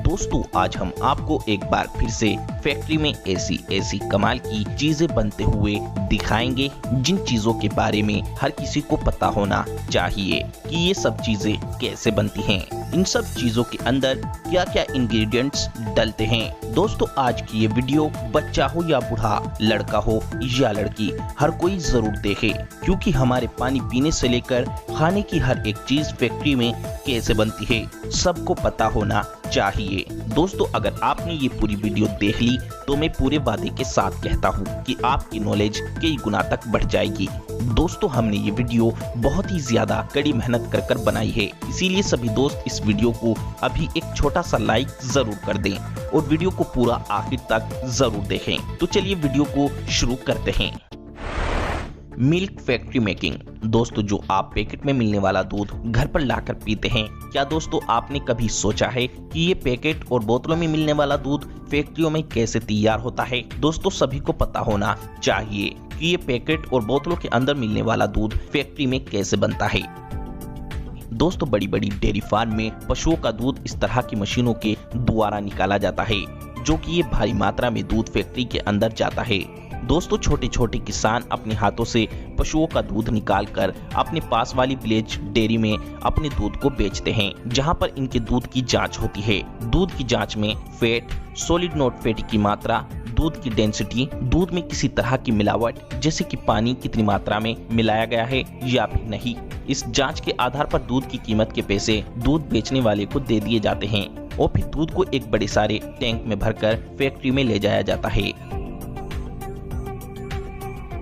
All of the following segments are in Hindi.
दोस्तों आज हम आपको एक बार फिर से फैक्ट्री में ऐसी कमाल की चीजें बनते हुए दिखाएंगे जिन चीजों के बारे में हर किसी को पता होना चाहिए कि ये सब चीजें कैसे बनती हैं। इन सब चीजों के अंदर क्या क्या इंग्रेडिएंट्स डलते हैं। दोस्तों आज की ये वीडियो बच्चा हो या बूढ़ा, लड़का हो या लड़की, हर कोई जरूर देखे, क्योंकि हमारे पानी पीने से लेकर खाने की हर एक चीज फैक्ट्री में कैसे बनती है सबको पता होना चाहिए। दोस्तों अगर आपने ये पूरी वीडियो देख ली तो मैं पूरे वादे के साथ कहता हूँ कि आपकी नॉलेज कई गुना तक बढ़ जाएगी। दोस्तों हमने ये वीडियो बहुत ही ज्यादा कड़ी मेहनत कर बनाई है, इसीलिए सभी दोस्त इस वीडियो को अभी एक छोटा सा लाइक जरूर कर दें और वीडियो को पूरा आखिर तक जरूर देखें। तो चलिए वीडियो को शुरू करते हैं। Milk factory making. दोस्तों जो आप पैकेट में मिलने वाला दूध घर पर लाकर पीते हैं, क्या दोस्तों आपने कभी सोचा है कि ये पैकेट और बोतलों में मिलने वाला दूध फैक्ट्रियों में कैसे तैयार होता है। दोस्तों सभी को पता होना चाहिए कि ये पैकेट और बोतलों के अंदर मिलने वाला दूध फैक्ट्री में कैसे बनता है। दोस्तों बड़ी बड़ी डेयरी फार्म में पशुओं का दूध इस तरह की मशीनों के द्वारा निकाला जाता है, जो कि ये भारी मात्रा में दूध फैक्ट्री के अंदर जाता है। दोस्तों छोटे छोटे किसान अपने हाथों से पशुओं का दूध निकालकर अपने पास वाली विलेज डेयरी में अपने दूध को बेचते हैं, जहां पर इनके दूध की जांच होती है। दूध की जांच में फैट, सॉलिड नॉट फैटी की मात्रा, दूध की डेंसिटी, दूध में किसी तरह की मिलावट जैसे कि पानी कितनी मात्रा में मिलाया गया है या फिर नहीं, इस जांच के आधार पर दूध की कीमत के पैसे दूध बेचने वाले को दे दिए जाते हैं और फिर दूध को एक बड़े सारे टैंक में भरकर फैक्ट्री में ले जाया जाता है।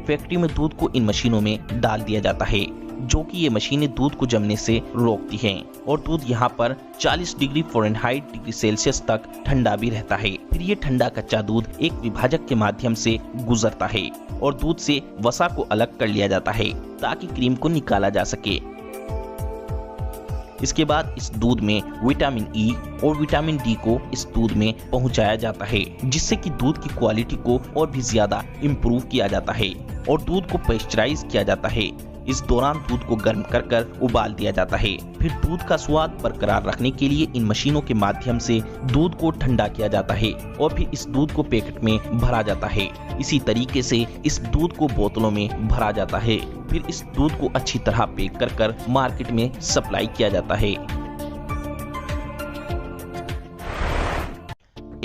फैक्ट्री में दूध को इन मशीनों में डाल दिया जाता है, जो कि ये मशीनें दूध को जमने से रोकती हैं और दूध यहाँ पर 40 डिग्री फ़ारेनहाइट डिग्री सेल्सियस तक ठंडा भी रहता है। फिर ये ठंडा कच्चा दूध एक विभाजक के माध्यम से गुजरता है और दूध से वसा को अलग कर लिया जाता है ताकि क्रीम को निकाला जा सके। इसके बाद इस दूध में विटामिन ई और विटामिन डी को इस दूध में पहुंचाया जाता है, जिससे कि दूध की क्वालिटी को और भी ज्यादा इम्प्रूव किया जाता है और दूध को पेस्चराइज किया जाता है। इस दौरान दूध को गर्म कर उबाल दिया जाता है। फिर दूध का स्वाद बरकरार रखने के लिए इन मशीनों के माध्यम से दूध को ठंडा किया जाता है और फिर इस दूध को पैकेट में भरा जाता है। इसी तरीके से इस दूध को बोतलों में भरा जाता है। फिर इस दूध को अच्छी तरह पैक कर मार्केट में सप्लाई किया जाता है।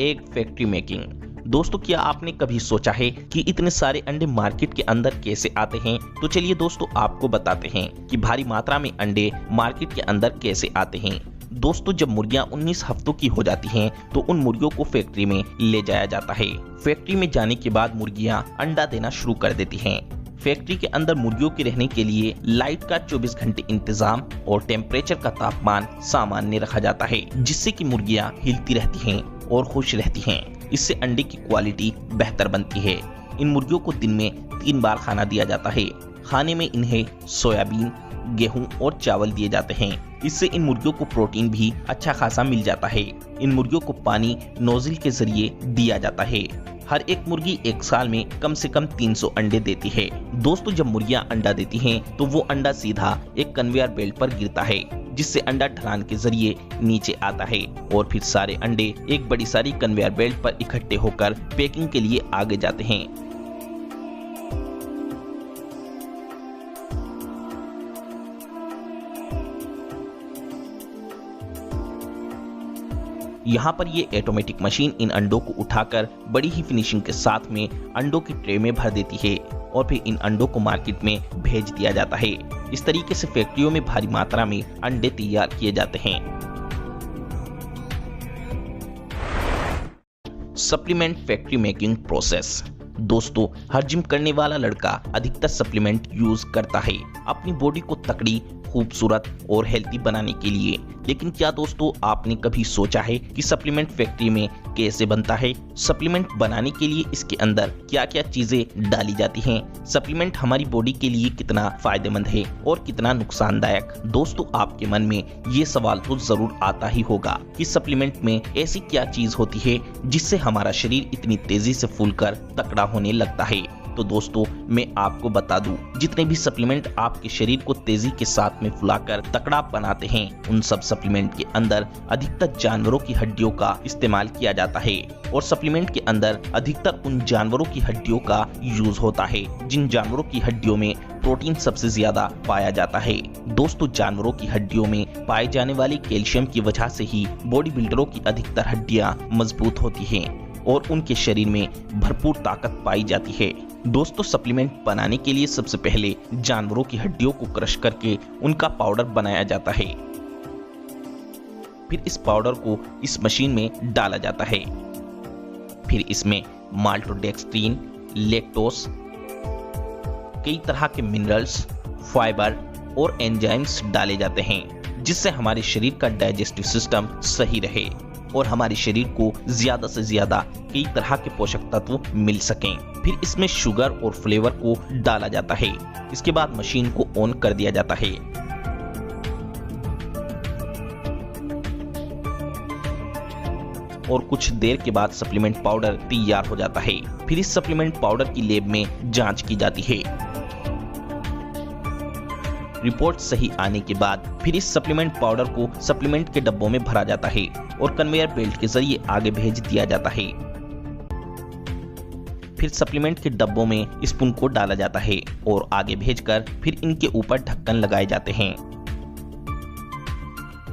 Egg factory making. दोस्तों क्या आपने कभी सोचा है कि इतने सारे अंडे मार्केट के अंदर कैसे आते हैं? तो चलिए दोस्तों आपको बताते हैं कि भारी मात्रा में अंडे मार्केट के अंदर कैसे आते हैं। दोस्तों जब मुर्गियां 19 हफ्तों की हो जाती हैं तो उन मुर्गियों को फैक्ट्री में ले जाया जाता है। फैक्ट्री में जाने के बाद मुर्गियां अंडा देना शुरू कर देती हैं। फैक्ट्री के अंदर मुर्गियों के रहने के लिए लाइट का 24 घंटे इंतजाम और टेम्परेचर का तापमान सामान्य रखा जाता है, जिससे कि मुर्गियां हिलती रहती हैं और खुश रहती हैं। इससे अंडे की क्वालिटी बेहतर बनती है। इन मुर्गियों को दिन में 3 बार खाना दिया जाता है। खाने में इन्हें सोयाबीन, गेहूं और चावल दिए जाते हैं। इससे इन मुर्गियों को प्रोटीन भी अच्छा खासा मिल जाता है। इन मुर्गियों को पानी नोजल के जरिए दिया जाता है। हर एक मुर्गी एक साल में कम से कम 300 अंडे देती है। दोस्तों जब मुर्गियां अंडा देती हैं तो वो अंडा सीधा एक कन्वेयर बेल्ट पर गिरता है, जिससे अंडा ढलान के जरिए नीचे आता है और फिर सारे अंडे एक बड़ी सारी कन्वेयर बेल्ट पर इकट्ठे होकर पैकिंग के लिए आगे जाते हैं। यहाँ पर ये ऑटोमेटिक मशीन इन अंडों को उठाकर बड़ी ही फिनिशिंग के साथ में अंडों की ट्रे में भर देती है और फिर इन अंडों को मार्केट में भेज दिया जाता है। इस तरीके से फैक्ट्रियों में भारी मात्रा में अंडे तैयार किए जाते हैं। Supplement factory making process. दोस्तों हर जिम करने वाला लड़का अधिकतर सप्लीमेंट यूज करता है अपनी बॉडी को तकड़ी, खूबसूरत और हेल्थी बनाने के लिए। लेकिन क्या दोस्तों आपने कभी सोचा है कि सप्लीमेंट फैक्ट्री में कैसे बनता है? सप्लीमेंट बनाने के लिए इसके अंदर क्या क्या चीजें डाली जाती हैं? सप्लीमेंट हमारी बॉडी के लिए कितना फायदेमंद है और कितना नुकसानदायक? दोस्तों आपके मन में ये सवाल तो जरूर आता ही होगा कि सप्लीमेंट में ऐसी क्या चीज होती है जिससे हमारा शरीर इतनी तेजी से फूलकर तगड़ा होने लगता है। तो दोस्तों मैं आपको बता दूं, जितने भी सप्लीमेंट आपके शरीर को तेजी के साथ में फुलाकर तकड़ा बनाते हैं, उन सब सप्लीमेंट के अंदर अधिकतर जानवरों की हड्डियों का इस्तेमाल किया जाता है और सप्लीमेंट के अंदर अधिकतर उन जानवरों की हड्डियों का यूज होता है जिन जानवरों की हड्डियों में प्रोटीन सबसे ज्यादा पाया जाता है। दोस्तों जानवरों की हड्डियों में पाए जाने वाले कैल्शियम की वजह से ही बॉडी बिल्डरों की अधिकतर हड्डियां मजबूत होती हैं और उनके शरीर में भरपूर ताकत पाई जाती है। दोस्तों सप्लीमेंट बनाने के लिए सबसे पहले जानवरों की हड्डियों को क्रश करके उनका पाउडर बनाया जाता है। फिर इस पाउडर को इस मशीन में डाला जाता है। फिर इसमें माल्टोडेक्स्ट्रीन, लैक्टोस, कई तरह के मिनरल्स, फाइबर और एंजाइम्स डाले जाते हैं जिससे हमारे शरीर का डाइजेस्टिव सिस्टम सही रहे और हमारे शरीर को ज्यादा से ज्यादा कई तरह के पोषक तत्व मिल सकें। फिर इसमें शुगर और फ्लेवर को डाला जाता है। इसके बाद मशीन को ऑन कर दिया जाता है। और कुछ देर के बाद सप्लीमेंट पाउडर तैयार हो जाता है। फिर इस सप्लीमेंट पाउडर की लैब में जांच की जाती है। रिपोर्ट सही आने के बाद फिर इस सप्लीमेंट पाउडर को सप्लीमेंट के डब्बों में भरा जाता है और कन्वेयर बेल्ट के जरिए आगे भेज दिया जाता है। फिर सप्लीमेंट के डब्बों में स्पून को डाला जाता है और आगे भेजकर फिर इनके ऊपर ढक्कन लगाए जाते हैं।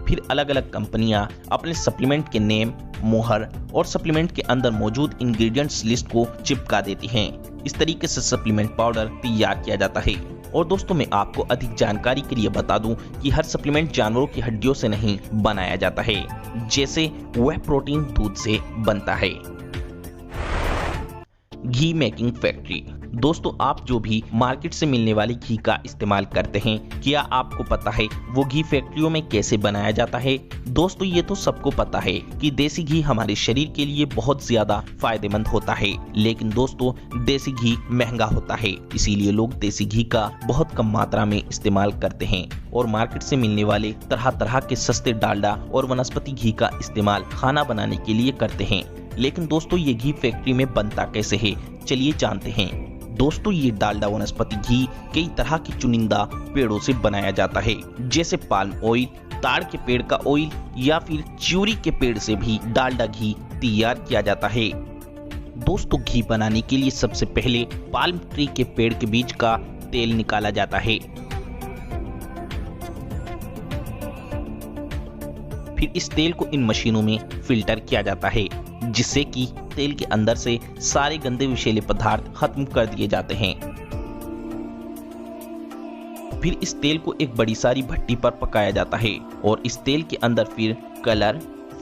फिर अलग अलग कंपनियां अपने सप्लीमेंट के नेम, मोहर और सप्लीमेंट के अंदर मौजूद इंग्रेडिएंट्स लिस्ट को चिपका देती हैं। इस तरीके से सप्लीमेंट पाउडर तैयार किया जाता है। और दोस्तों मैं आपको अधिक जानकारी के लिए बता दूं कि हर सप्लीमेंट जानवरों की हड्डियों से नहीं बनाया जाता है, जैसे वह प्रोटीन दूध से बनता है। घी मेकिंग फैक्ट्री। दोस्तों आप जो भी मार्केट से मिलने वाले घी का इस्तेमाल करते हैं, क्या आपको पता है वो घी फैक्ट्रियों में कैसे बनाया जाता है? दोस्तों ये तो सबको पता है कि देसी घी हमारे शरीर के लिए बहुत ज्यादा फायदेमंद होता है, लेकिन दोस्तों देसी घी महंगा होता है, इसीलिए लोग देसी घी का बहुत कम मात्रा में इस्तेमाल करते हैं और मार्केट से मिलने वाले तरह तरह के सस्ते डालडा और वनस्पति घी का इस्तेमाल खाना बनाने के लिए करते हैं। लेकिन दोस्तों ये घी फैक्ट्री में बनता कैसे है, चलिए जानते हैं। दोस्तों ये डालडा वनस्पति घी कई तरह के चुनिंदा पेड़ों से बनाया जाता है, जैसे पाल्म ऑयल, ताड़ के पेड़ का ऑयल या फिर च्यूरी के पेड़ से भी डालडा घी तैयार किया जाता है। दोस्तों घी बनाने के लिए सबसे पहले पाल्म ट्री के पेड़ के बीज का तेल निकाला जाता है। फिर इस तेल को इन मशीनों में फिल्टर किया जाता है, जिससे कि तेल के अंदर से सारे गंदे विषैले पदार्थ खत्म कर दिए जाते हैं। फिर इस तेल को एक बड़ी सारी भट्टी पर पकाया जाता है और इस तेल के अंदर फिर कलर,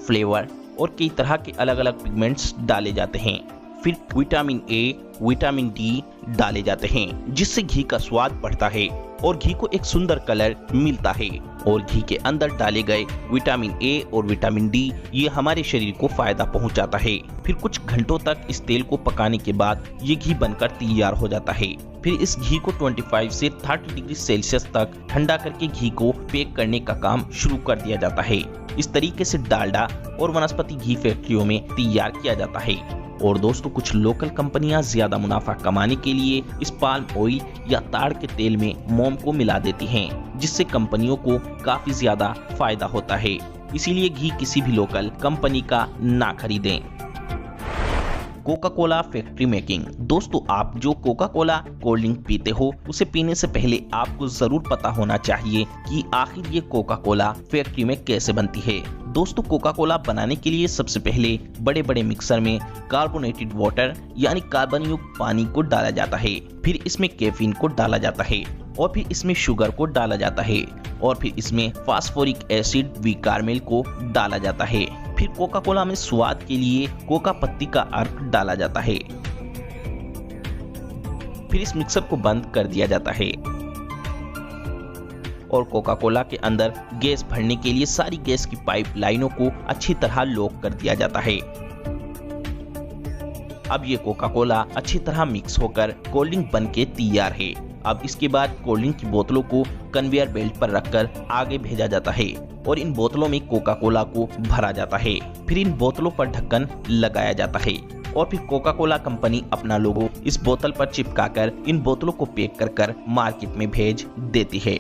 फ्लेवर और कई तरह के अलग अलग पिगमेंट्स डाले जाते हैं। फिर विटामिन ए, विटामिन डी डाले जाते हैं, जिससे घी का स्वाद बढ़ता है और घी को एक सुंदर कलर मिलता है। और घी के अंदर डाले गए विटामिन ए और विटामिन डी ये हमारे शरीर को फायदा पहुंचाता है। फिर कुछ घंटों तक इस तेल को पकाने के बाद ये घी बनकर तैयार हो जाता है। फिर इस घी को 25 से 30 डिग्री सेल्सियस तक ठंडा करके घी को पैक करने का काम शुरू कर दिया जाता है। इस तरीके से डालडा और वनस्पति घी फैक्ट्रियों में तैयार किया जाता है। और दोस्तों कुछ लोकल कंपनियां ज्यादा मुनाफा कमाने के लिए इस पाल्म ऑयल या ताड़ के तेल में मोम को मिला देती हैं, जिससे कंपनियों को काफी ज्यादा फायदा होता है। इसीलिए घी किसी भी लोकल कंपनी का ना खरीदें। Coca Cola factory making. दोस्तों आप जो कोका कोला कोल्ड ड्रिंक पीते हो, उसे पीने से पहले आपको जरूर पता होना चाहिए कि आखिर ये कोका कोला फैक्ट्री में कैसे बनती है। दोस्तों कोका कोला बनाने के लिए सबसे पहले बड़े बड़े मिक्सर में कार्बोनेटेड वाटर यानी कार्बन युक्त पानी को डाला जाता है। फिर इसमें कैफीन को डाला जाता है और फिर इसमें शुगर को डाला जाता है और फिर इसमें फास्फोरिक एसिड बिकार्मेल को डाला जाता है। फिर कोका कोला में स्वाद के लिए कोका पत्ती का अर्क डाला जाता है। फिर इस मिक्सर को बंद कर दिया जाता है और कोका कोला के अंदर गैस भरने के लिए सारी गैस की पाइप लाइनों को अच्छी तरह लॉक कर दिया जाता है। अब ये कोका कोला अच्छी तरह मिक्स होकर कोल्ड ड्रिंक बन के तैयार है। अब इसके बाद कोल्ड ड्रिंक की बोतलों को कन्वेयर बेल्ट पर रखकर आगे भेजा जाता है और इन बोतलों में कोका कोला को भरा जाता है। फिर इन बोतलों पर ढक्कन लगाया जाता है और फिर कोका कोला कंपनी अपना लोगो इस बोतल पर चिपकाकर इन बोतलों को पैक कर मार्केट में भेज देती है।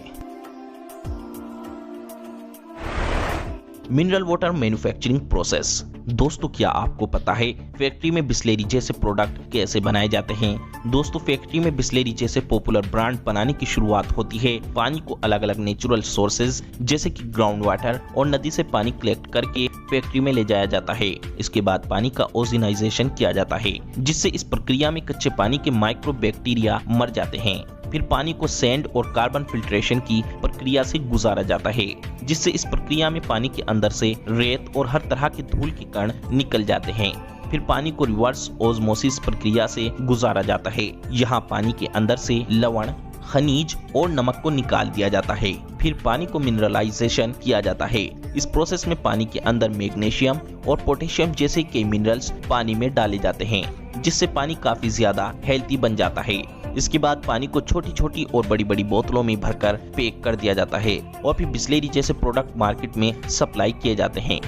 Mineral water manufacturing process. दोस्तों, क्या आपको पता है फैक्ट्री में बिस्लेरी जैसे प्रोडक्ट कैसे बनाए जाते हैं? दोस्तों, फैक्ट्री में बिस्लेरी जैसे पॉपुलर ब्रांड बनाने की शुरुआत होती है पानी को अलग अलग नेचुरल सोर्सेज जैसे कि ग्राउंड वाटर और नदी से पानी कलेक्ट करके फैक्ट्री में ले जाया जाता है। इसके बाद पानी का ओजोनाइजेशन किया जाता है, जिससे इस प्रक्रिया में कच्चे पानी के माइक्रो बैक्टीरिया मर जाते हैं। फिर पानी को सैंड और कार्बन फिल्ट्रेशन की प्रक्रिया से गुजारा जाता है, जिससे इस प्रक्रिया में पानी के अंदर से रेत और हर तरह के धूल के कण निकल जाते हैं। फिर पानी को रिवर्स ओस्मोसिस प्रक्रिया से गुजारा जाता है। यहाँ पानी के अंदर से लवण, खनिज और नमक को निकाल दिया जाता है। फिर पानी को मिनरलाइजेशन किया जाता है। इस प्रोसेस में पानी के अंदर मैग्नीशियम और पोटेशियम जैसे कई मिनरल्स पानी में डाले जाते हैं, जिससे पानी काफी ज्यादा हेल्थी बन जाता है। इसके बाद पानी को छोटी छोटी और बड़ी बड़ी बोतलों में भरकर पैक कर दिया जाता है और फिर बिस्लेरी जैसे प्रोडक्ट मार्केट में सप्लाई किए जाते हैं।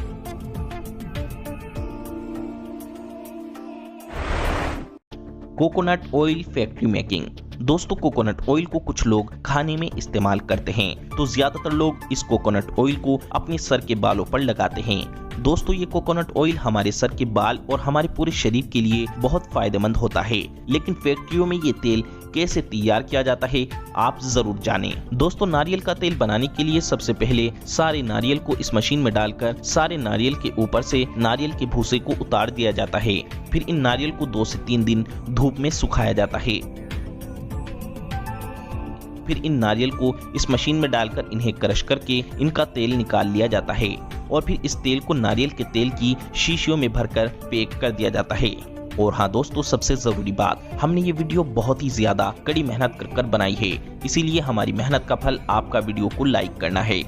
Coconut oil factory making. दोस्तों, कोकोनट ऑयल को कुछ लोग खाने में इस्तेमाल करते हैं, तो ज्यादातर लोग इस कोकोनट ऑयल को अपने सर के बालों पर लगाते हैं। दोस्तों, ये कोकोनट ऑयल हमारे सर के बाल और हमारे पूरे शरीर के लिए बहुत फायदेमंद होता है, लेकिन फैक्ट्रियों में ये तेल कैसे तैयार किया जाता है आप जरूर जानें। दोस्तों, नारियल का तेल बनाने के लिए सबसे पहले सारे नारियल को इस मशीन में डालकर सारे नारियल के ऊपर से नारियल के भूसे को उतार दिया जाता है। फिर इन नारियल को 2 से 3 दिन धूप में सुखाया जाता है। फिर इन नारियल को इस मशीन में डालकर इन्हें क्रश करके इनका तेल निकाल लिया जाता है और फिर इस तेल को नारियल के तेल की शीशियों में भरकर पैक कर दिया जाता है। और हाँ दोस्तों, सबसे जरूरी बात, हमने ये वीडियो बहुत ही ज्यादा कड़ी मेहनत कर बनाई है, इसीलिए हमारी मेहनत का फल आपका वीडियो को लाइक करना है।